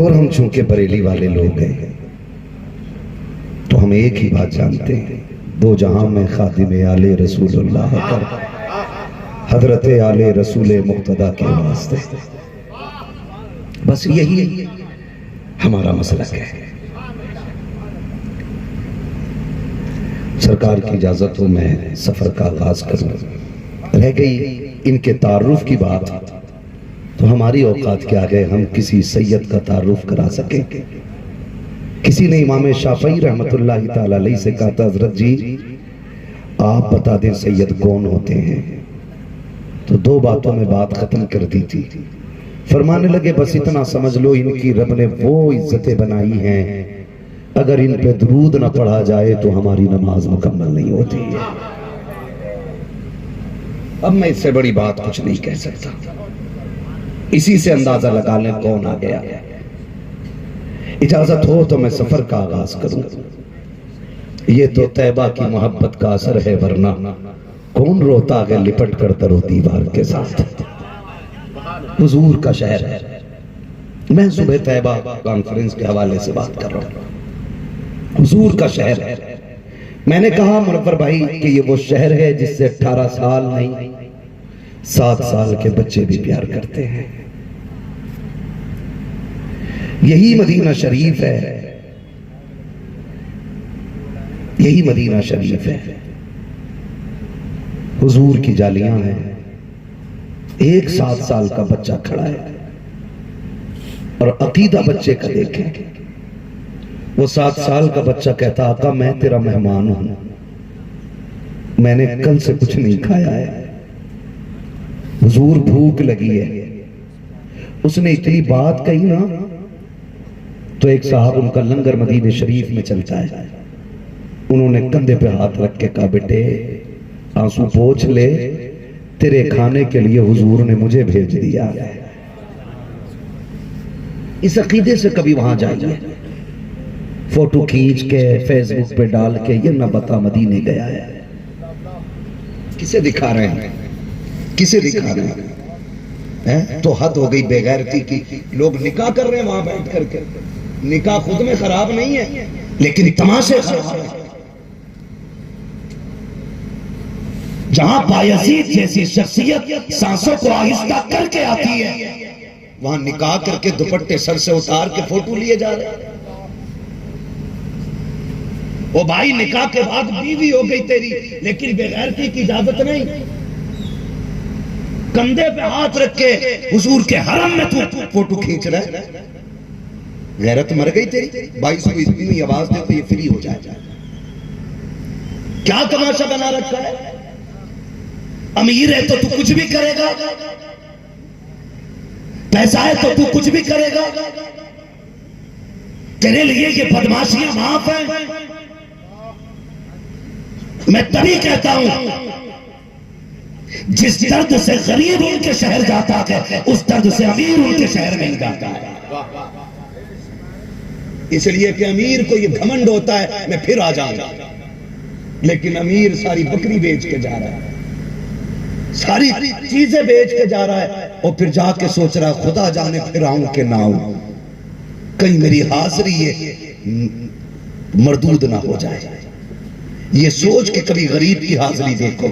اور ہم چونکہ بریلی والے لوگ ہیں تو ہم ایک ہی بات جانتے ہیں، دو جہاں میں خادم آل رسول اللہ کر حضرت آل رسول مقتدی کے واسطے، بس یہی ہمارا مسلک ہے۔ سرکار کی اجازت ہو میں سفر کا آغاز کروں۔ رہ گئی ان کے تعارف کی بات تو ہماری اوقات کے آگے ہم کسی سید کا تعارف کرا سکیں۔ کسی نے امام شافعی رحمت اللہ تعالی علیہ سے کہا تھا حضرت جی آپ بتا دیں سید کون ہوتے ہیں، تو دو باتوں میں بات ختم کر دی تھی۔ فرمانے لگے بس اتنا سمجھ لو ان کی رب نے وہ عزتیں بنائی ہیں، اگر ان پہ درود نہ پڑھا جائے تو ہماری نماز مکمل نہیں ہوتی ہے۔ اب میں اس سے بڑی بات کچھ نہیں کہہ سکتا، اسی سے اندازہ لگا لیں کون آ گیا۔ اجازت ہو تو میں سفر کا آغاز کروں۔ یہ تو طیبہ کی محبت کا اثر ہے، ورنہ کون روتا ہے لپٹ کر در و دیوار کے ساتھ۔ حضور کا شہر ہے۔ میں صبح طیبہ کانفرنس کے حوالے سے بات کر رہا ہوں، حضور کا شہر ہے۔ میں نے کہا منور بھائی کہ یہ وہ شہر ہے جس سے 18 سال نہیں 7 سال کے بچے بھی پیار کرتے ہیں۔ یہی مدینہ شریف ہے، یہی مدینہ شریف ہے۔ حضور کی جالیاں ہیں، ایک 7 سال کا بچہ کھڑا ہے، اور عقیدہ بچے کا دیکھیں۔ وہ 7 سال کا بچہ کہتا آقا میں تیرا مہمان ہوں، میں نے کل سے کچھ نہیں کھایا ہے، حضور بھوک لگی ہے۔ اس نے اتنی بات کہی نا تو ایک صاحب ان کا لنگر مدینہ شریف میں چلتا ہے، انہوں نے کندھے پہ ہاتھ رکھ کے کہا بیٹے آنسو پوچھ لے، تیرے کھانے کے لیے حضور نے مجھے بھیج دیا ہے۔ اس عقیدے سے کبھی وہاں جائیے، فوٹو کھینچ کے فیس بک پہ ڈال کے یہ نہ بتا مدینے گیا ہے۔ کسے دکھا رہے ہیں، کسے دکھا رہے ہیں؟ تو حد ہو گئی بے غیرتی کی۔ لوگ نکاح کر رہے ہیں وہاں بیٹھ کر کے، نکاح خود میں خراب نہیں ہے لیکن تماشے خراب ہے۔ جہاں بایزید جیسی شخصیت سانسوں کو آہستہ کر کے آتی ہے، وہاں نکاح کر کے دوپٹے سر سے اتار کے فوٹو لیے جا رہے ہیں۔ وہ بھائی نکاح کے بعد بیوی ہو گئی تیری، لیکن بے غیرتی کی اجازت نہیں۔ کندھے پہ ہاتھ رکھ کے حضور کے حرم میں تو فوٹو کھینچ رہا ہے، غیرت مر گئی تیری؟ 22 کو اتنی آواز دے تو یہ فری ہو جائے۔ کیا تماشا بنا رکھا ہے؟ امیر ہے تو تو کچھ بھی کرے گا، پیسہ ہے تو تو کچھ بھی کرے گا، تیرے لیے یہ بدماشیاں معاف ہیں۔ میں تبھی کہتا ہوں جس درد سے غریب ان کے شہر جاتا ہے اس درد سے امیر ان کے شہر نہیں جاتا ہے۔ اس لیے کہ امیر کو یہ گھمنڈ ہوتا ہے میں پھر آ جاؤں گا، لیکن امیر ساری بکری بیچ کے جا رہا ہے، ساری چیزیں بیچ کے جا رہا ہے، اور پھر جا کے سوچ رہا ہے خدا جانے پھر آؤں کہ نہ آؤں، کہیں میری حاضری یہ مردود نہ ہو جائے۔ یہ سوچ کے کبھی غریب کی حاضری دیکھو،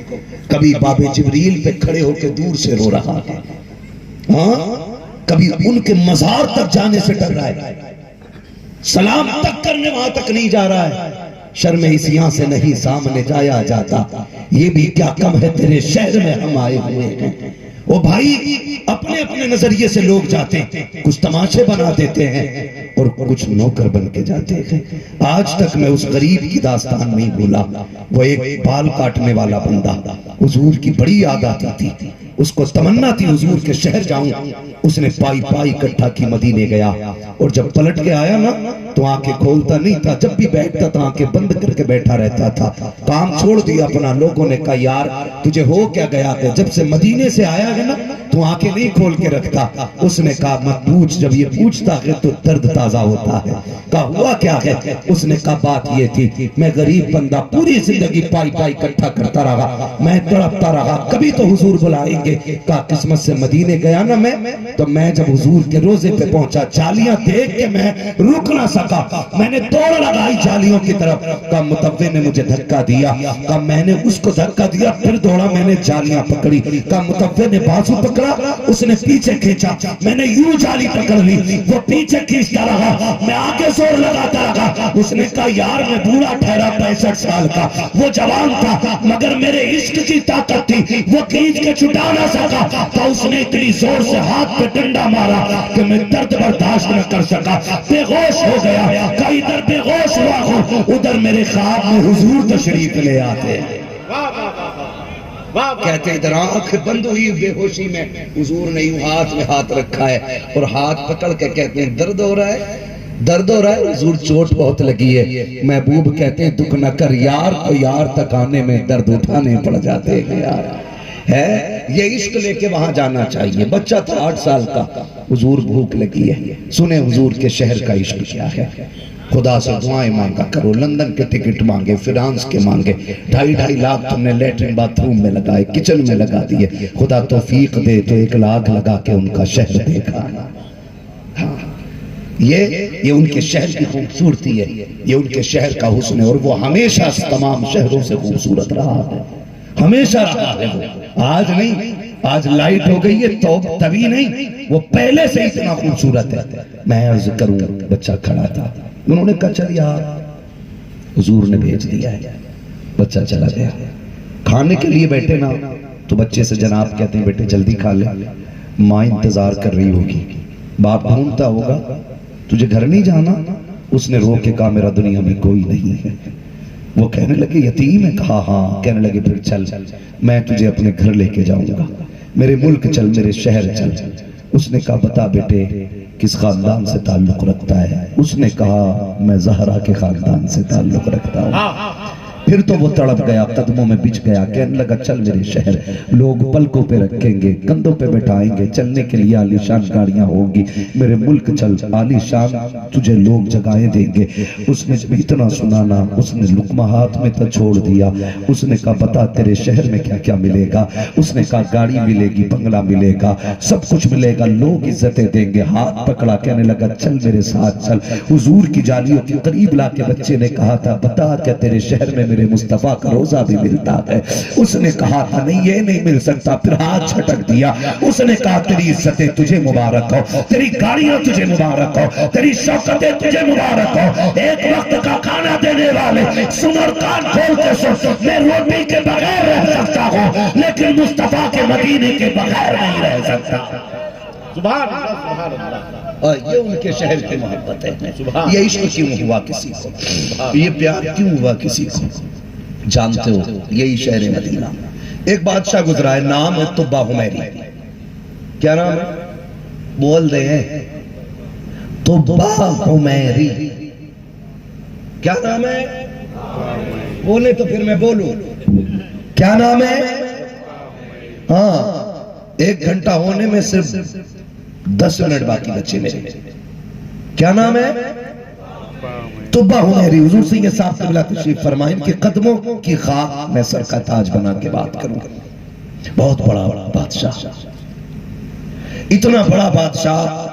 کبھی باب جبریل پہ کھڑے ہو کے دور سے رو رہا ہے، ہاں کبھی ان کے مزار تک جانے سے ڈر رہا ہے، سلام تک کرنے وہاں تک نہیں جا رہا ہے، شرم اس یہاں سے نہیں سامنے جایا جاتا، یہ بھی کیا کم ہے تیرے شہر میں ہم آئے ہوئے ہیں۔ وہ بھائی اپنے اپنے نظریے سے لوگ جاتے ہیں، کچھ تماشے بنا دیتے ہیں اور کچھ نوکر بن کے جاتے ہیں۔ آج تک میں اس غریب کی داستان نہیں بھولا، وہ ایک بال کاٹنے والا بندہ، حضور کی بڑی یاد آتی تھی، اس کو تمنا تھی حضور کے شہر جاؤں، اس نے پائی پائی اکٹھا کی مدینے گیا، اور جب پلٹ کے آیا نا تو آنکھیں کھولتا نہیں تھا، جب بھی بیٹھتا تھا آنکھیں بند کر کے بیٹھا رہتا تھا، کام چھوڑ دیا اپنا۔ لوگوں نے کہا یار تجھے ہو کیا گیا ہے؟ جب سے مدینے سے آیا ہے نا تو آنکھیں نہیں کھول کے رکھتا. اس نے کہا مت پوچھ, جب یہ پوچھتا ہے تو درد تازہ ہوتا ہے. کہا ہوا کیا ہے؟ اس نے کہا بات یہ تھی, میں غریب بندہ پوری زندگی پائی پائی اکٹھا کرتا رہا, میں تڑپتا رہا, کبھی تو حضور بلائیں گے. کہا قسمت سے مدینے گیا نا میں, تو میں جب حضور کے روزے پہ پہنچا, جالیاں دیکھ کے میں رک نہ سکا, میں نے دوڑ لگائی جالیوں کی طرف. کہا متوے نے مجھے دھکا دیا. کہا میں نے اس کو دھکا دیا, پھر دوڑا, میں نے جالیاں پکڑی. کہا متوے نے بازو پکڑا, اس نے پیچھے کھینچا, میں نے یوں جالی پکڑ لی, وہ پیچھے کھینچتا رہا, میں آگے زور لگاتا رہا. اس نے کہا یار میں بوڑھا ٹھہرا 65 سال کا, وہ جوان تھا, مگر میرے عشق کی طاقت تھی, وہ کھینچ کے چھٹا نہ سکا. تو اس نے اتنی زور سے ہاتھ پہ ڈنڈا مارا کہ میں درد برداشت نہ کر سکا, بے ہوش ہو گیا. کہ ادھر بے ہوش ہوا ہوں, ادھر میرے خواب میں حضور تشریف لے آتے. کہتے ادھر آنکھ بند ہوئی بے ہوشی میں, حضور نے یوں ہاتھ میں ہاتھ رکھا ہے اور ہاتھ پکڑ کے کہتے ہیں درد ہو رہا ہے, درد ہو رہا ہے. حضور چوٹ بہت لگی ہے. محبوب کہتے ہیں دکھ نہ کر یار, تو یار تک آنے میں درد اٹھانے پڑ جاتے ہیں یار. ہے یہ عشق لے کے وہاں جانا چاہیے. بچہ تھا 8 سال کا, حضور بھوک لگی ہے, سنیں حضور کے شہر کا عشق کیا ہے. خدا سے دعائیں مانگا کرو, لندن کے ٹکٹ مانگے, فرانس کے مانگے, 2.5 لاکھ تم نے لیٹرن باتھ روم میں لگائے, کچن میں لگا دیے. خدا توفیق دے تو 1 لاکھ لگا کے ان کا شہر دیکھا. یہ ان کے شہر کی خوبصورتی ہے, یہ ان کے شہر کا حسن ہے, اور وہ ہمیشہ تمام شہروں سے خوبصورت رہا ہے, ہمیشہ رہا ہے. وہ آج نہیں, آج لائٹ ہو گئی ہے تو تبھی نہیں, وہ پہلے سے اتنا خوبصورت ہے. میں عرض کروں, بچہ کھڑا تھا, انہوں نے کہا چل یار, حضور نے بھیج دیا ہے. بچہ چلا گیا. کھانے کے لیے بیٹھے نا تو بچے سے جناب کہتے ہیں بیٹے جلدی کھا لے, ماں انتظار کر رہی ہوگی, باپ ڈھونڈتا ہوگا, تجھے گھر نہیں جانا؟ اس نے رو کے کہا میرا دنیا میں کوئی نہیں ہے. وہ کہنے لگے یتیم ہے؟ کہا ہاں. کہنے لگے پھر چل, میں تجھے اپنے گھر لے کے جاؤں گا, میرے ملک چل, میرے شہر چل. اس نے کہا بتا بیٹے کس خاندان سے تعلق رکھتا ہے؟ اس نے کہا میں زہرا کے خاندان سے تعلق رکھتا ہوں. پھر تو وہ تڑپ گیا, قدموں میں بچ گیا, کہنے لگا چل میرے شہر, لوگ پلکوں پہ رکھیں گے, کندھوں پہ بٹھائیں گے, چلنے کے لیے عالی شان گاڑیاں ہوں گی, میرے ملک چل, عالی شان تجھے لوگ جگہیں دیں گے. اس نے جب اتنا سنانا, اس نے لقمہ ہاتھ میں تو چھوڑ دیا. اس نے کہا بتا تیرے شہر میں کیا کیا ملے گا؟ اس نے کہا گاڑی ملے گی, بنگلہ ملے گا, سب کچھ ملے گا, لوگ عزتیں دیں گے. ہاتھ پکڑا, کہنے لگا چل میرے ساتھ چل. حضور کی جالیوں کے قریب لا کے بچے نے کہا تھا بتا کیا تیرے شہر میں میرے مصطفیٰ کا روزہ بھی ملتا ہے؟ اس نے کہا تھا نہیں یہ نہیں مل سکتا. پھر ہاتھ چھٹک دیا. اس نے کہا تیری عزتیں تجھے مبارک ہو, تیری گاڑیاں تجھے مبارک ہو, تیری شوکتیں تجھے مبارک ہو. ایک وقت کا کھانا دینے والے سن اور کان کھول کے سن, میں روٹی کے بغیر رہ سکتا ہوں لیکن مصطفیٰ کے مدینے کے بغیر نہیں رہ سکتا. سبحان اللہ, سبحان اللہ. اور یہ ان کے شہر کی محبت ہے. یہ عشق کیوں ہوا کسی کو, یہ پیار کیوں ہوا کسی کو, جانتے ہو یہی شہر مدینہ. ایک بادشاہ گزرا ہے, نام ہے طبہ حمیری. کیا نام ہے؟ بول دے ہیں طبہ حمیری. کیا نام ہے؟ بولے تو پھر میں بولوں. کیا نام ہے؟ ہاں, 1 گھنٹہ ہونے میں صرف 10 منٹ باقی بچے میرے. کیا نام ہے؟ طبہ حمیری. حضور سے یہ صاحب قبلہ تشریف فرمائیں کہ قدموں کی خاک میں سر کا تاج بنا کے بات کروں. بہت بڑا بادشاہ, اتنا بڑا بادشاہ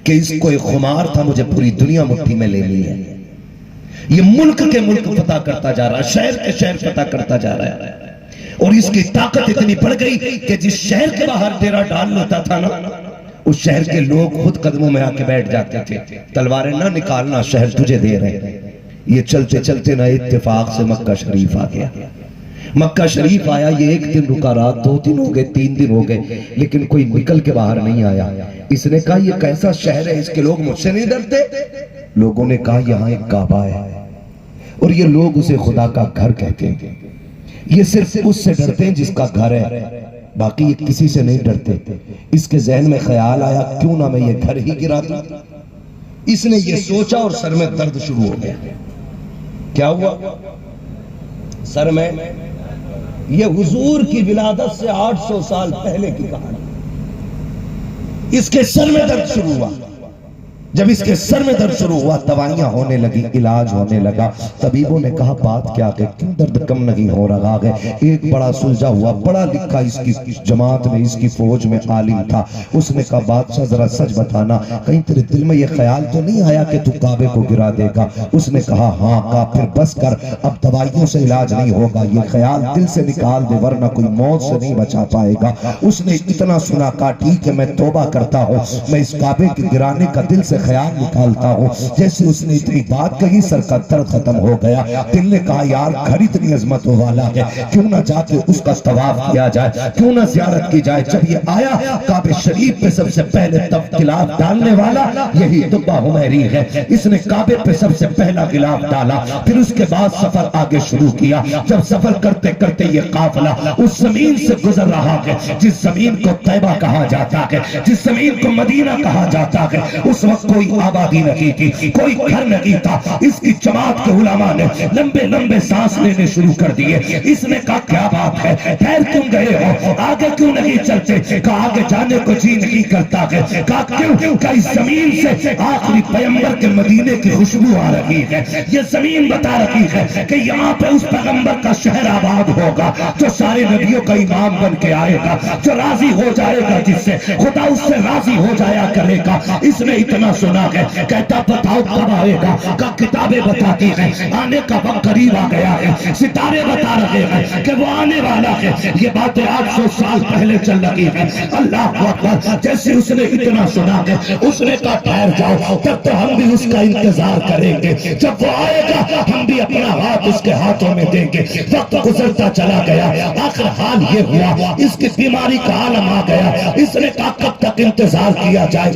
کہ اس کو ایک خمار تھا مجھے پوری دنیا مٹھی میں لے لی ہے. یہ ملک کے ملک فتح کرتا جا رہا ہے, شہر کے شہر فتح کرتا جا رہا ہے, اور اس کی طاقت اتنی بڑھ گئی کہ جس شہر کے باہر ڈیرا ڈال لیتا تھا نا, اس شہر کے لوگ خود قدموں میں آ کے بیٹھ جاتے تھے. تلواریں نہ نکالنا, شہر تجھے دے رہے. یہ چلتے چلتے نہ اتفاق سے مکہ شریف آ گیا. مکہ شریف آیا, یہ 1 دن رکا, رات 2 دن ہو گئے, 3 دن ہو گئے, لیکن کوئی نکل کے باہر نہیں آیا. اس نے کہا یہ کیسا شہر ہے, اس کے لوگ مجھ سے نہیں ڈرتے؟ لوگوں نے کہا یہاں ایک کعبہ ہے اور یہ لوگ اسے خدا کا گھر کہتے ہیں. یہ صرف اس سے ڈرتے ہیں جس کا گھر ہے, باقی یہ کسی سے نہیں ڈرتے. اس کے ذہن میں خیال آیا کیوں نہ میں یہ گھر ہی گرا دوں. اس نے یہ سوچا اور سر میں درد شروع ہو گیا. کیا ہوا سر میں؟ یہ حضور کی ولادت سے 800 سال پہلے کی کہانی. اس کے سر میں درد شروع ہوا. جب اس کے سر میں درد شروع ہوا دوائیاں ہونے لگی, علاج ہونے لگا. طبیبوں نے کہا بات کیا ہے, کیوں درد کم نہیں ہو رہا ہے؟ ایک بڑا سلجھا ہوا پڑھا لکھا اس کی جماعت میں اس کی فوج میں عالم تھا. اس نے کہا بادشاہ ذرا سچ بتانا, کہیں تیرے دل میں یہ خیال تو نہیں آیا کہ تو کعبے کو گرا دے گا؟ اس نے کہا ہاں. کہا پھر بس کر, اب دوائیوں سے علاج نہیں ہوگا, یہ خیال دل سے نکال دے ورنہ کوئی موت سے نہیں بچا پائے گا. اس نے اتنا سنا, کہا ٹھیک ہے میں توبہ کرتا ہوں, میں اس کعبے کے گرانے کا دل سے خیال نکالتا ہوں. جیسے اس نے اتنی بات کہی سر کا درد ختم ہو گیا. دل نے کہا یار گھر اتنی عظمت والا ہے, کیوں نہ جا کے اس کا طواف کیا جائے, کیوں نہ زیارت کی جائے. جب یہ آیا کعبہ شریف پہ سب سے پہلے غلاف ڈالنے والا یہی تبہ حمیری ہے. اس نے کعبے پہ سب سے پہلا غلاف ڈالا. پھر اس کے بعد سفر آگے شروع کیا. جب سفر کرتے کرتے یہ قافلہ اس زمین سے گزر رہا ہے جس زمین کو طیبہ کہا جاتا ہے, جس زمین کو مدینہ کہا جاتا ہے. اس وقت کوئی آبادی نہیں تھی, کوئی گھر نہیں تھا. اس کی جماعت کے علماء نے لمبے لمبے سانس لینے شروع کر دیے. اس نے کہا کیا بات ہے, ٹھہر کیوں گئے ہو, آگے کیوں نہیں چلتے؟ کہا آگے جانے کو جی نہیں کرتا ہے. کہا کیوں؟ کہ اس زمین سے آخری پیغمبر کے مدینے کی خوشبو آ رہی ہے. یہ زمین بتا رہی ہے کہ یہاں پہ اس پیغمبر کا شہر آباد ہوگا جو سارے نبیوں کا امام بن کے آئے گا, جو راضی ہو جائے گا, جس سے خدا اس سے راضی ہو جایا کرے گا. اس نے اتنا سنا ہے, کہتا بتاؤ کب آئے گا؟ کہ کتابیں بتاتی ہیں آنے کا وقت قریب آ گیا ہے, ستارے بتا رہے ہیں کہ وہ آنے والا ہے. یہ باتیں 800 سال پہلے چل رہی ہیں. اللہ اکبر. جیسے اس نے اتنا سنا ہے اس نے کہا ٹھہر جاؤ, تب تو ہم بھی اس کا انتظار کریں گے. جب وہ آئے گا ہم بھی اپنا ہاتھ اس کے ہاتھوں میں دیں گے. وقت گزرتا چلا گیا. آخر حال یہ ہوا اس کی بیماری کا عالم آ گیا. اس نے کہا کب تک انتظار کیا جائے؟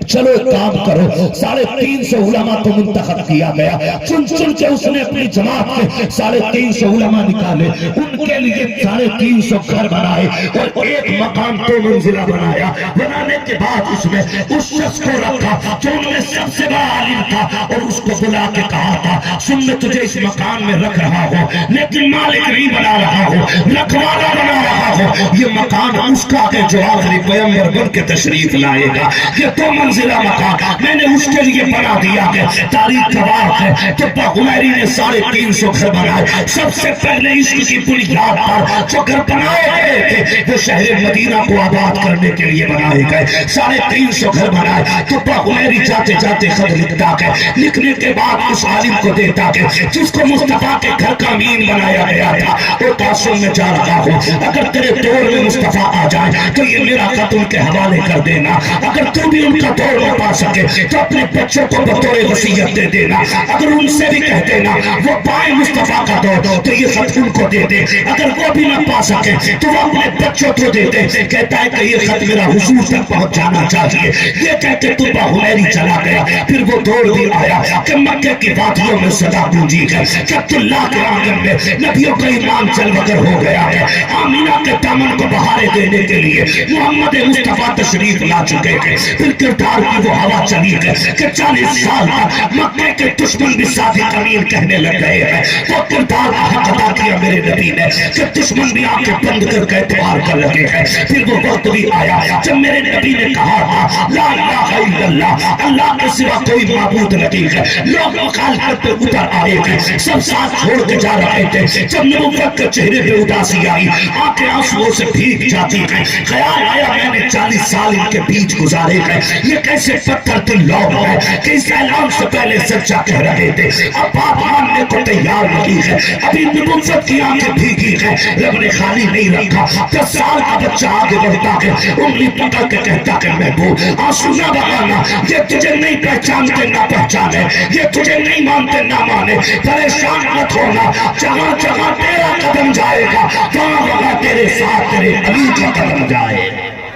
چلو ایک کام کرو, 350 علماء کو منتخب کیا گیا. چن چن کے اس نے اپنی جماعت کے 350 علماء نکالے. ان کے لیے 350 گھر بنائے اور ایک مقام 2 منزلہ بنایا. بنانے کے بعد اس میں اس شخص کو رکھا جو ان میں سب سے بڑا عالم تھا اور اس کو بلا کے کہا تھا سن میں تجھے اس مکان میں رکھ رہا ہوں لیکن مالک نہیں بنا رہا ہوں, رکھوالا بنا رہا ہوں. یہ مکان اس کا ہے جو آخری پیغمبر بن کے تشریف لائے گا. یہ 2 منزلہ مکان میں نے اس کے لیے بنا دیا ہے. تاریخ گواہ ہے تبہ حمیری نے 350 گھر بنائے. سب سے پہلے عشق کی بنیاد پر جو گھر بنائے گئے تھے وہ شہر مدینہ کو آباد کرنے کے لیے بنائے گئے. 350 گھر بنائے. تبہ حمیری جاتے جاتے خط لکھتا ہے, لکھنے کے بعد اس عالم کو دیتا ہے جس کو مصطفیٰ کے گھر کا امین بنایا گیا تھا. اور قاسم میں جا رہا ہوں, اگر تیرے دور میں مصطفیٰ آ جائے تو یہ میرا خط ان کے حوالے کر دینا. اگر تو بھی ان کا دور نہ پا سکے تو اپنے بچوں کو بطور وصیت دے دینا. اگر ان سے بھی کہہ دینا وہ پائے مصطفیٰ کا دور تو یہ خط ان کو دے دے. اگر وہ بھی نہ پا سکے تو وہ اپنے بچوں کو دے دے. کہتا ہے کہ یہ خط میرا حضور تک پہنچ جانا چاہیے. یہ کہہ کے تبہ حمیری چلا گیا. پھر وہ دور بھی آیا کہ مکہ کی وادیوں میں صدا گونجی ہے کہ عبداللہ کے آنگن میں نبیوں کا ایمان چل وگر ہو گیا ہے. آمینہ کے دامن کو بہارے دینے کے لیے محمد مصطفیٰ تشریف لا چکے ہیں. پھر کردار کی وہ ہوا چلی ہے کہ 40 سال تک مکہ کے دشمن بھی صادق امین کہنے لگ گئے ہیں. وہ کردار کا حق ادا کیا میرے نبی نے کہ دشمن بھی آنکھیں بند کر کے اعتبار کر لگے ہیں. پھر وہ وقت بھی آیا جب میرے نبی نے کہا تھا لا الہ الا اللہ, اللہ کے سوا کوئی معبود نہیں ہے. لوگ مخالفت پہ اتر آئے تھے, سب ساتھ چھوڑ کے جا رہے تھے. جب نبوت کے چہرے پہ اداسی آئی, آنکھیں آنسوؤں سے بھیگ جاتی ہیں. خیال آیا میں نے 40 سال ان کے بیچ گزارے ہیں, یہ کیسے پتھر دل لوگ ہیں کہ اس اعلان سے پہلے سچا کہہ رہے تھے. اب بات ماننے کو تیار نہیں ہے, ابھی نبوت کی آنکھیں بھیگی ہیں. رب نے خالی نہیں رکھا. 10 سال کا بچہ آگے بڑھتا ہے, انگلی پکڑ کے کہتا کہ محبوب آنسو نہ بہانا. یہ تجھے نہیں پہچانتے نہ پہچانے, یہ تجھے نہیں مانتے نہ مانے. پریشان مت ہونا, جہاں جہاں تیرا قدم جائے گا وہاں وہاں تیرے ساتھ تیرے علی کا قدم جائے.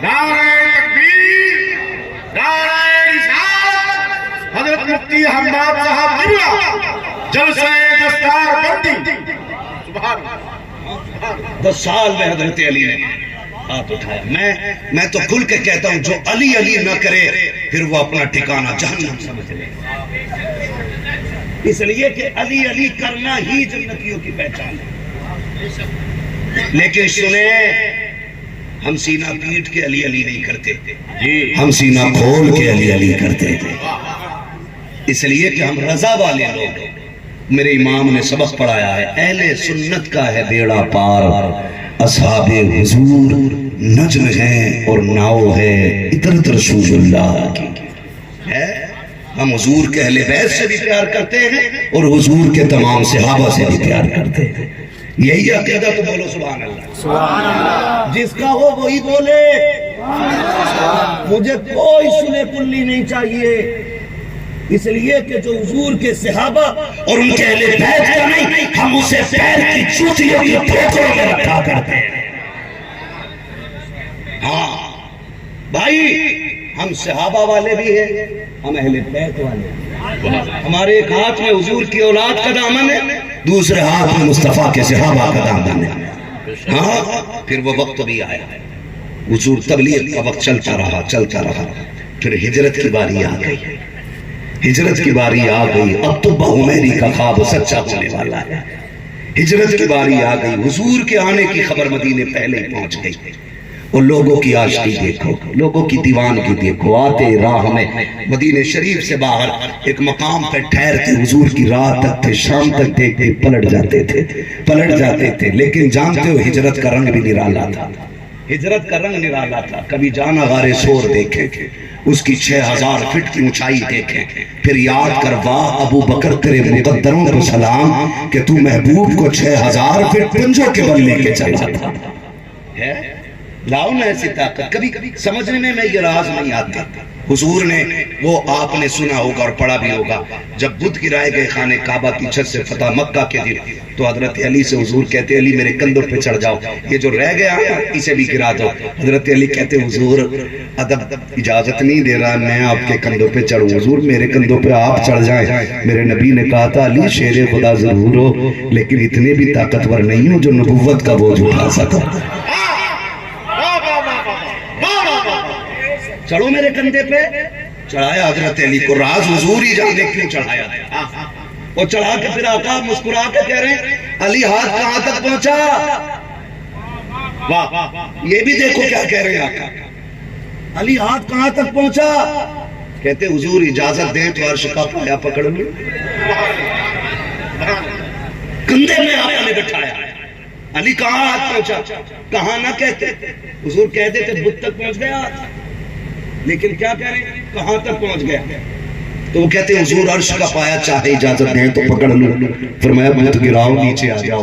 نعرہ تکبیر, نعرہ رسالت. حضرت مفتی حماد صاحب قبلہ جلسہ دستار بندی. سبحان اللہ. 10 سال میں حضرت علی نے ہاتھ اٹھایا. میں تو کھل کے کہتا ہوں جو علی علی نہ کرے پھر وہ اپنا ٹھکانہ جہنم سمجھ لے. اس لیے کہ علی علی کرنا ہی جنتیوں کی پہچان ہے. لیکن سنیں ہم سینہ پیٹ کے علی علی نہیں کرتے، ہم سینہ کھول کے علی علی کرتے تھے، اس لیے کہ ہم رضا والے لوگ ہیں۔ میرے امام نے سبق پڑھایا ہے، اہل سنت کا ہے بیڑا پار، اصحاب حضور نجم ہیں اور ناؤ ہے اطرت رسول اللہ کی ہے۔ ہم حضور کے اہل بیت سے بھی پیار کرتے ہیں اور حضور کے تمام صحابہ سے بھی پیار کرتے ہیں۔ یہی عقیدہ تو بولو سبحان اللہ، سبحان اللہ، جس کا ہو وہی بولے مجھے کوئی سنے کلی نہیں چاہیے، اس لیے کہ جو حضور کے صحابہ اور ان کے اہل بیت کا نہیں، ہم اسے پیر کی جوتیوں کی ٹھوکروں میں رکھا کرتے ہیں۔ ہاں بھائی، ہم صحابہ والے بھی ہیں، ہم اہل بیت والے ہیں۔ ہمارے ایک ہاتھ میں حضور کی اولاد کا دامن ہے، دوسرے ہاتھ میں مصطفیٰ کے صحابہ کا دامن ہے۔ ہاں پھر وہ وقت بھی آیا، حضور تبلیغ کا وقت چلتا رہا، پھر ہجرت کی باری آ گئی، ہجرت کی باری آ گئی، اب تو بہمیری کا خواب سچا ہونے والا ہے۔ ہجرت کی باری آ گئی، حضور کے آنے کی خبر مدینے پہلے ہی پہنچ گئی، اور لوگوں کی عاشقی دیکھو، لوگوں کی دیوانگی دیکھو، آتے راہ میں مدینے شریف سے باہر ایک مقام پہ ٹھہرتے، حضور کی رات تک تھے، شام تک دیکھتے، پلٹ جاتے تھے، لیکن جانتے ہو ہجرت کا رنگ بھی نرالا تھا، ہجرت کا رنگ نرالا تھا۔ کبھی جانا غار سور دیکھیں، اس کی 6000 فٹ کی اونچائی دیکھیں، پھر یاد کر واہ ابو بکر تیرے مقدروں کو سلام کہ تو محبوب کو 6000 فٹ پنجوں کے بل لے کے چلا تھا۔ لاؤ نا ایسی طاقت، کبھی سمجھنے میں یہ راز نہیں آتا۔ حضور نے وہ آپ نے سنا ہوگا اور پڑھا بھی ہوگا، جب بدھ گرائے گئے خانے کعبہ کی چھت سے فتح مکہ کے دن، تو حضرت علی سے حضور کہتے علی میرے کندھوں پہ چڑھ جاؤ، یہ جو رہ گیا اسے بھی گرا دو۔ حضرت علی کہتے حضور ادب اجازت نہیں دے رہا میں آپ کے کندھوں پہ چڑھوں، حضور میرے کندھوں پہ آپ چڑھ جائیں۔ میرے نبی نے کہا تھا علی شیر خدا ضرور ہو لیکن اتنے بھی طاقتور نہیں ہو جو نبوت کا بوجھ اٹھا سکو، چڑھو میرے کندھے پہ۔ چڑھایا حضرت علی کو، راز حضور ہی جانے کیوں چڑھایا تھا، اور چڑھا کے پھر آقا مسکرا کے کہہ رہے ہیں علی ہاتھ کہاں تک پہنچا، یہ بھی دیکھو کیا کہہ رہے ہیں آقا، علی ہاتھ کہاں تک پہنچا، کہتے حضور اجازت دیں تو عرش کا پایا پکڑ لوں۔ کندھے میں آپ نے بٹھایا، علی کہاں ہاتھ پہنچا، کہاں نہ کہتے، حضور کہہ دیتے بدھ تک پہنچ گیا، لیکن کیا کہہ رہے ہیں کہاں تک پہنچ گیا، تو وہ کہتے حضور عرش کا پایا چاہے اجازت دیں تو پکڑ لوں۔ فرمایا بت گراؤ نیچے آ جاؤ،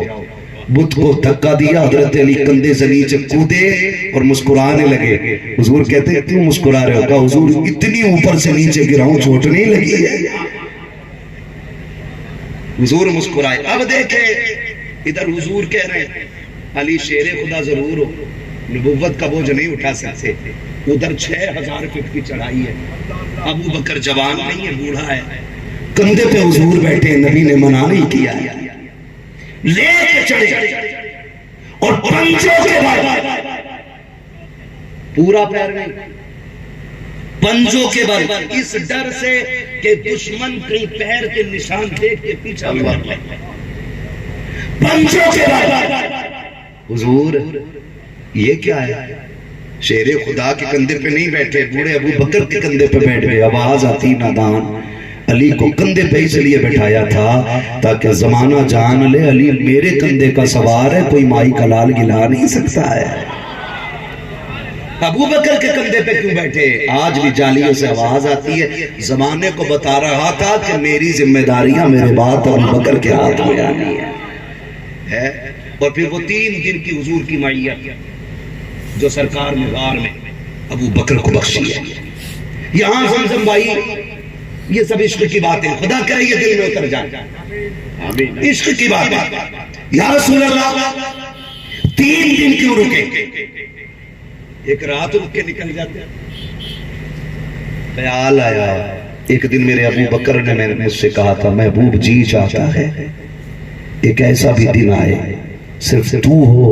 بت کو دھکا دیا، حضرت علی کندھے سے نیچے کودے اور مسکرانے لگے۔ حضور کہتے ہیں کیوں مسکرا رہے ہو، کہا حضور اتنی اوپر سے نیچے گراؤں چوٹ نہیں لگی ہے۔ حضور مسکرائے۔ اب دیکھیں ادھر حضور کہہ رہے ہیں علی شیر خدا ضرور ہو، نبوت کا بوجھ نہیں اٹھا سکتے، ادھر 6000 فٹ کی چڑھائی ہے، ابو بکر جوان نہیں ہے بوڑھا ہے، کندھے پہ حضور بیٹھے، نبی نے منع نہیں کیا، لے کے چڑھے اور پنجوں کے بل، پورا پیر نہیں، پنجوں کے بل، اس ڈر سے کہ دشمن کہیں پیر کے نشان دیکھ کے پیچھا لڑ لے، پنجوں کے بل۔ حضور یہ کیا ہے، شیر خدا کے کندھے پہ نہیں بیٹھے، بوڑھے ابو بکر کے کندھے پہ بیٹھ گئے۔ آواز آتی نادان، علی کو کندھے پہ اس لیے بٹھایا تھا تاکہ زمانہ جان لے علی میرے کندھے کا سوار ہے، کوئی مائی کا لال گلا نہیں سکتا ہے۔ ابو بکر کے کندھے پہ کیوں بیٹھے؟ آج بھی جالیوں سے آواز آتی ہے، زمانے کو بتا رہا تھا کہ میری ذمہ داریاں میرے بعد ابو بکر کے ہاتھ میں آنی ہے۔ اور پھر وہ 3 دن کی حضور کی معیت جو سرکار نے غار میں ابو بکر کو بخشی ہے۔ یہاں زمزم بھائی یہ سب عشق کی باتیں، خدا کرے یہ دل میں اتر جائے، عشق کی باتیں۔ یا رسول اللہ 3 دن کیوں رکے، ایک رات رک کے نکل جاتے۔ خیال آیا ایک دن میرے ابو بکر نے مجھ سے کہا تھا محبوب جی چاہتا ہے ایک ایسا بھی دن آئے صرف تو ہو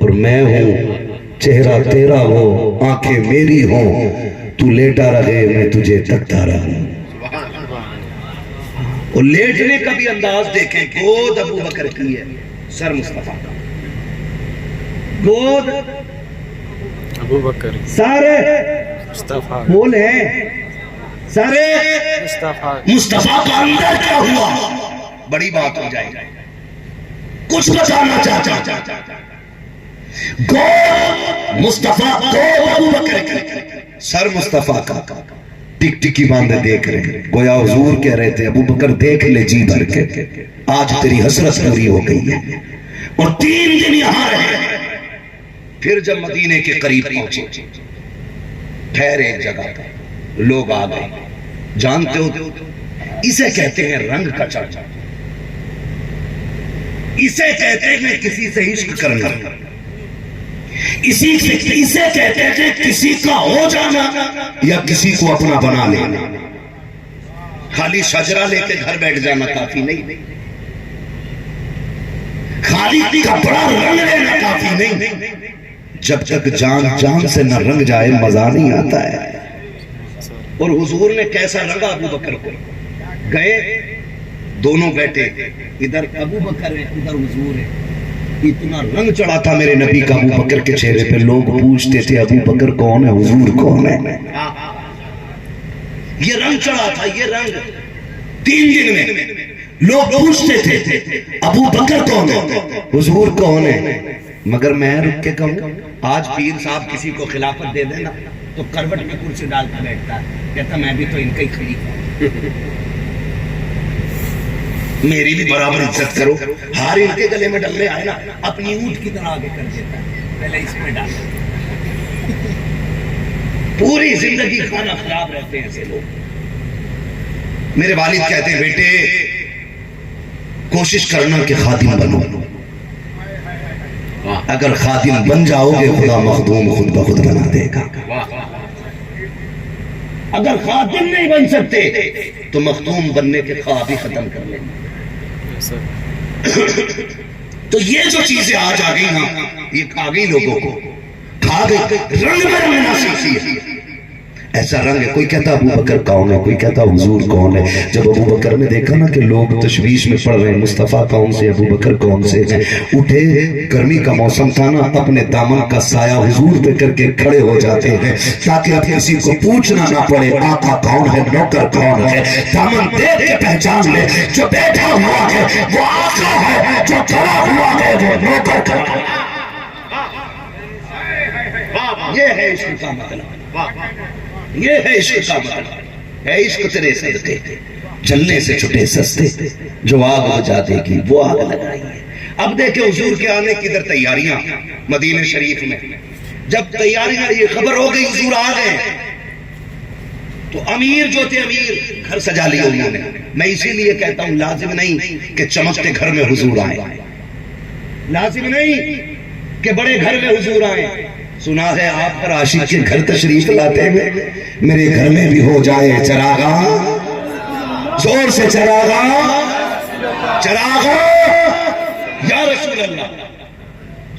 اور میں ہوں، چہرہ تیرا ہو آنکھیں میری ہوں، تو لیٹا رہے میں تجھے تکتا رہوں۔ اور لیٹنے کا بھی انداز دیکھیں، گود ابو بکر کی ہے، سر مصطفیٰ کا گود، ابوبکر سارے مصطفیٰ بولے سارے مصطفیٰ مصطفیٰ کا اندر کیا ہوا؟ بڑی بات ہو جائے گی. کچھ بتانا چاہتا گو مصطفیٰ کو ابوبکر سر مصطفیٰ کا ٹک ٹکی باندھے دیکھ رہے ہیں. گویا حضور کہہ رہے تھے ابوبکر دیکھ لے جی بھر کے, آج تیری حسرت پوری ہو گئی ہے. اور 3 دن یہاں رہے. پھر جب مدینے کے قریب پہنچے ٹھہرے ایک جگہ پر, لوگ آ گئے. جانتے ہو اسے کہتے ہیں رنگ کا چڑھنا, اسے کہتے ہیں کسی سے عشق کرنا, اسے کہتے ہیں کسی کا ہو جانا یا کسی کو اپنا بنا لینا. خالی شجرہ لے کے گھر بیٹھ جانا کافی نہیں, خالی کپڑا رنگ لینا کافی نہیں. جب تک جان سے نہ رنگ جائے مزہ نہیں آتا ہے. اور حضور نے کیسا رنگا ابوبکر کو. گئے دونوں بیٹھے, ادھر ابوبکر ہے ادھر حضور ہے. اتنا رنگ چڑھا تھا میرے نبی کا ابوبکر کے چہرے پہ. لوگ پوچھتے تھے ابوبکر کون ہے, حضور کون ہے. یہ رنگ چڑھا تھا, یہ رنگ 3 دن میں لوگ پوچھتے تھے ابوبکر کون ہے, حضور کون ہے. مگر میں رک کے کہوں, آج پیر صاحب کسی کو خلافت دے دینا تو کروٹ میں کرسی ڈال کے بیٹھتا ہے, کہتا میں بھی تو ان کا ہی خلیفہ ہوں, میری بھی برابر عزت کرو. ہار ان کے گلے میں ڈلنے آئے نا, اپنی اونٹ کی طرح آگے کر دیتا ہے, پہلے اس میں ڈال. پوری زندگی کھانا خراب رہتے ہیں ایسے لوگ. میرے والد کہتے ہیں بیٹے کوشش کرنا کہ خادم بنو. اگر خادم بن جاؤ گے خدا مخدوم خود بخود بنا دے گا. اگر خادم نہیں بن سکتے تو مخدوم بننے کے خواب ہی ختم کر لیں گے. تو یہ جو چیزیں آج آ گئی نا, یہ کھا گئی لوگوں کو, کھا گئی. رنگ میں رنگنا سیکھی ہے. ایسا رنگ ہے, کوئی کہتا ابوبکر کون ہے, کوئی کہتا حضور کون ہے. جب ابوبکر نے دیکھا نا کہ لوگ تشویش میں پڑ رہے ہیں, مصطفیٰ کون سے, ابوبکر کون سے, اٹھے. گرمی کا موسم تھا نا, اپنے دامن کا سایہ حضور پہ کر کے کھڑے ہو جاتے ہیں تاکہ اب کسی کو پوچھنا نہ پڑے آقا کون ہے, نوکر کون ہے. دامن دیکھ کے پہچان لے, جو بیٹھا ہوا ہے وہ آقا ہے, جو کھڑا ہوا ہے وہ نوکر ہے. یہ ہے عشق کا مطلب, یہ ہے عشق کا مطلب. ہے عشق تیرے صدقے جلنے سے چھٹے سستے, جو آگ بجھا دے گی وہ آگ لگائی ہے. اب دیکھیں حضور کے آنے کی ادھر تیاریاں مدینہ شریف میں. جب تیاریاں یہ خبر ہو گئی حضور آ گئے تو امیر جو تھے امیر گھر سجا لیا انہوں نے. میں اسی لیے کہتا ہوں لازم نہیں کہ چمکتے گھر میں حضور آئے, لازم نہیں کہ بڑے گھر میں حضور آئے. سنا ہے آپ پر عاشق کے گھر تشریف لاتے ہیں, میرے گھر میں بھی ہو جائے چراغا, زور سے چراغا, چراغا یا رسول اللہ.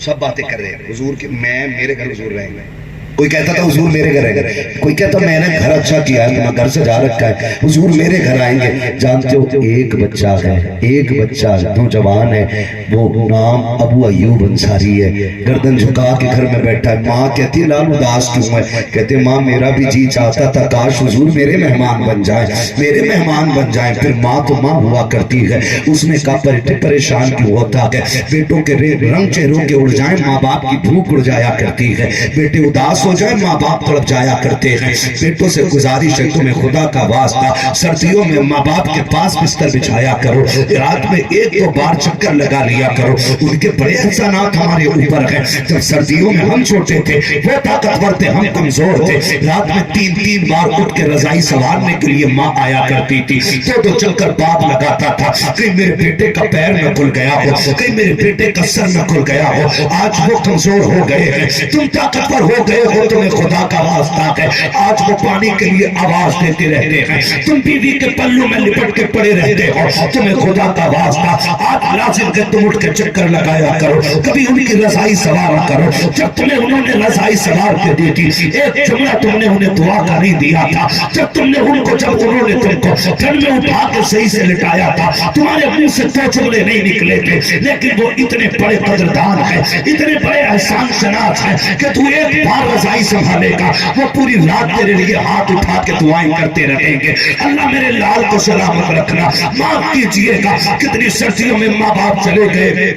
سب باتیں کر رہے ہیں حضور کے, میں میرے گھر حضور رہیں گے. کوئی کہتا تھا حضور میرے گھر آئیں گے, کوئی کہتا میں نے گھر اچھا کیا ہے, میں گھر سجا رکھا ہے, حضور میرے گھر آئیں گے. جانتے ہو ایک بچہ ہے, ایک بچہ نوجوان ہے, وہ نام ابو ایوب انصاری ہے, گردن جھکا کے گھر میں بیٹھا ہے. ماں کہتی لال اداس کیوں ہے, کہتے ماں میرا بھی جی چاہتا تھا کاش حضور میرے مہمان بن جائیں, میرے مہمان بن جائیں. پھر ماں تو ماں ہوا کرتی ہے, اس نے کہا پریشان کیوں ہوتا ہے, بیٹوں کے رنگ چہروں کے اڑ جائیں, ماں باپ کی بھوک اڑ جایا کرتی ہے, بیٹے اداس ہو جائے ماں باپ تڑپ جایا کرتے ہیں. بیٹوں سے گزارش ہے تمہیں خدا کا واسطہ سردیوں میں ماں باپ کے پاس بستر بچھایا کرو, رات میں 1-2 بار چکر لگا لیا کرو, ان کے بڑے احسانات ہمارے اوپر ہیں. جب سردیوں میں ہم چھوٹے تھے وہ طاقتور تھے, ہم کمزور تھے, رات میں 3 بار اٹھ کے رضائی سنوارنے کے لیے ماں آیا کرتی تھی. تو چل کر باپ لگاتا تھا, کہیں میرے بیٹے کا پیر نہ کھل گیا ہو, کہیں میرے بیٹے کا سر نہ کھل گیا ہو. آج وہ کمزور ہو گئے ہیں, تم طاقتور ہو گئے ہو, تمہیں خدا کا واسطہ ہے. آج وہ پانی کے لیے آواز دیتے رہتے ہیں, تم بیوی کے پلوں میں لپٹ کے پڑے رہتے ہو, تمہیں خدا کا واسطہ. آج لازم کہ تم اٹھ کے چکر لگایا کرو, کبھی ان کی رضائی سوارا کرو. جب تمہیں انہوں نے رضائی سوار کے دی تھی, ایک جملہ تم نے انہیں دعا کا نہیں دیا تھا. جب تم نے ان کو, جب انہوں نے تم کو ٹھنڈ میں اٹھا کے صحیح سے لٹایا تھا, تمہارے منہ سے 2 جملے نہیں نکلے تھے, لیکن وہ اتنے بڑے قدردان ہیں, اتنے بڑے احسان شناس ہیں کہ تو ایک بار رضائی سنبھالے گا، وہ پوری رات تیرے لیے ہاتھ اٹھا کے دعائیں کرتے رہیں گے، اللہ میرے لال کو سلامت رکھنا، معاف کیجئے گا۔ کتنی سردیوں میں ماں باپ چلے گئے،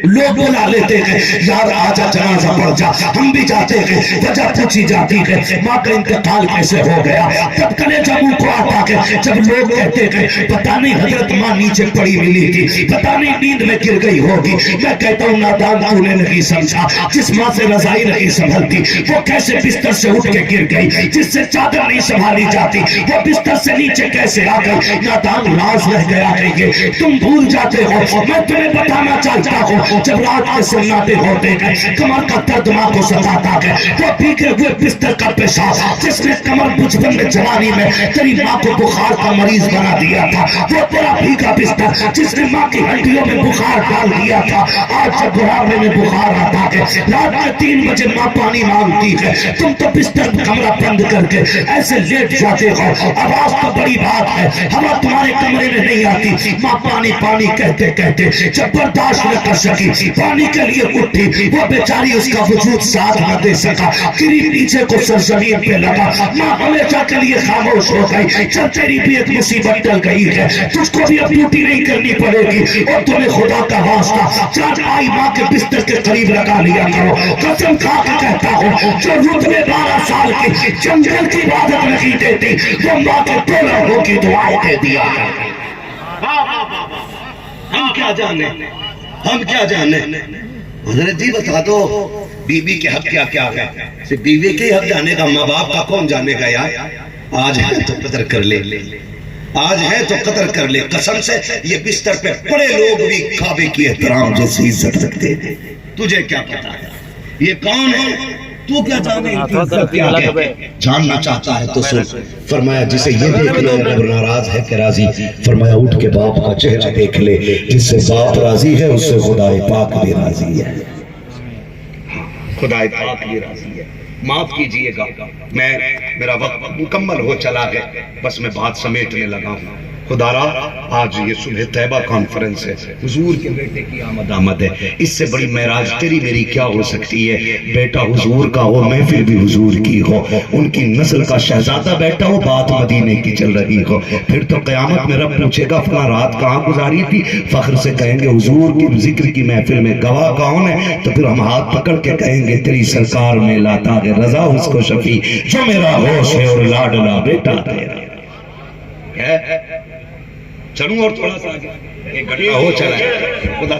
لوگ بلا لیتے ہیں یار آجا جنازہ پڑھ جا، ہم بھی جاتے ہیں، وجہ پوچھی جاتی ہے ماں کا انتقال کیسے ہو گیا، تب کلیجہ منہ کو آتا ہے جب لوگ کہتے ہیں پتہ نہیں حضرت ماں نیچے پڑی ملی تھی، پتہ نہیں نیند میں گر گئی ہوگی۔ میں کہتا ہوں نادان تو نے نہیں سمجھا، جس ماں سے رضائی نہیں سنبھلتی وہ کیسے بستر سے اٹھ کے گر گئی، جس سے چادر نہیں سنبھالی جاتی وہ بستر سے نیچے کیسے آ گئی۔ نادان راز رہ گیا ہے یہ، تم بھول جاتے ہو۔ میں تمہیں بتانا چاہتا ہوں جب رات کے سناٹے ہوتے ہیں، کمر کا درد ماں کو ستاتا ہے، وہ بھیگے ہوئے بستر کا پیشاب جس نے کمر بچپن میں جوانی میں تیری ماں کو بخار کا مریض بنا دیا تھا، وہ تیرا بھیگا بستر جس نے ماں کی ہڈیوں میں بخار ڈال دیا تھا، آج جب بڑھاپے میں بخار آتا ہے، رات میں 3 بجے ماں پانی مانگتی ہے، تم تو بستر کمرہ بند کر کے ایسے لیٹ جاتے ہو۔ آواز تو بڑی بات ہے، ہوا تمہارے کمرے میں نہیں آتی، ماں پانی پانی کہتے کہتے جب برداشت نہ کر سکی پانی کے لیے اٹھی، وہ بیچاری اس کا وجود ساتھ نہ دے سکا، گری پیچھے کو سرزمین پہ لگا، ماں ہمیشہ کے لیے خاموش ہو گئی۔ چل تیری بھی ایک مصیبت ٹل گئی ہے، تجھ کو بھی اب ڈیوٹی نہیں کرنی پڑے گی، اور تمہیں خدا کا واسطہ چار آئی ماں کے بستر کے قریب لگا لیا کرو۔ قسم کھا کے کہتا ہوں جو رتبے 12 سال کی جنگل کی عبادت نہیں دیتی وہ ماں کے 2 لوگوں کی دعائیں دے دیا کرتی۔ ہم کیا جانے، ہم کیا جانے۔ حضرت جی بتا دو بی بی کے حق کیا کیا ہے، صرف بیوی کے حق جانے کا ماں باپ کا کون جانے گا یار۔ آج ہے تو قدر کر لے، آج ہے تو قدر کر لے، قسم سے یہ بستر پہ پڑے لوگ بھی کعبے کی احترام جیسی عزت رکھتے ہیں، تجھے کیا پتا ہے یہ کون ہے، تو کیا جانے ان کی عزت کیا ہے۔ جاننا چاہتا ہے تو سن، فرمایا جسے یہ دیکھنا ہے رب ناراض ہے کہ راضی، فرمایا اٹھ کے باپ کا چہرہ دیکھ لے، جس سے باپ راضی ہے اس سے خدا پاک بھی راضی ہے، خدا پاک بھی راضی ہے۔ معاف کیجئے گا، میرا وقت مکمل ہو چلا ہے، بس میں بات سمیٹنے لگا ہوں۔ خدا را آج یہ صبح طیبہ کانفرنس ہے، حضور کے بیٹے کی آمد ہے، اس سے بڑی معراج تیری میری کیا ہو سکتی ہے۔ بیٹا حضور کا ہو، محفل بھی حضور کی ہو، ان کی نسل کا شہزادہ بیٹا ہو، بات مدینے کی چل رہی ہو، پھر تو قیامت میں رب پوچھے گا فلاں رات کہاں گزاری تھی، فخر سے کہیں گے حضور کی ذکر کی محفل میں گواہ کون ہے، تو پھر ہم ہاتھ پکڑ کے کہیں گے تیری سرکار میں لاتا ہے رضا اس کو شفیع، جو میرا ہوش ہے اور لاڈلا بیٹا تیرا ہے۔ چلوں اور تھوڑا سا آگے، ایک گھنٹہ ہو چلا ہے، خدا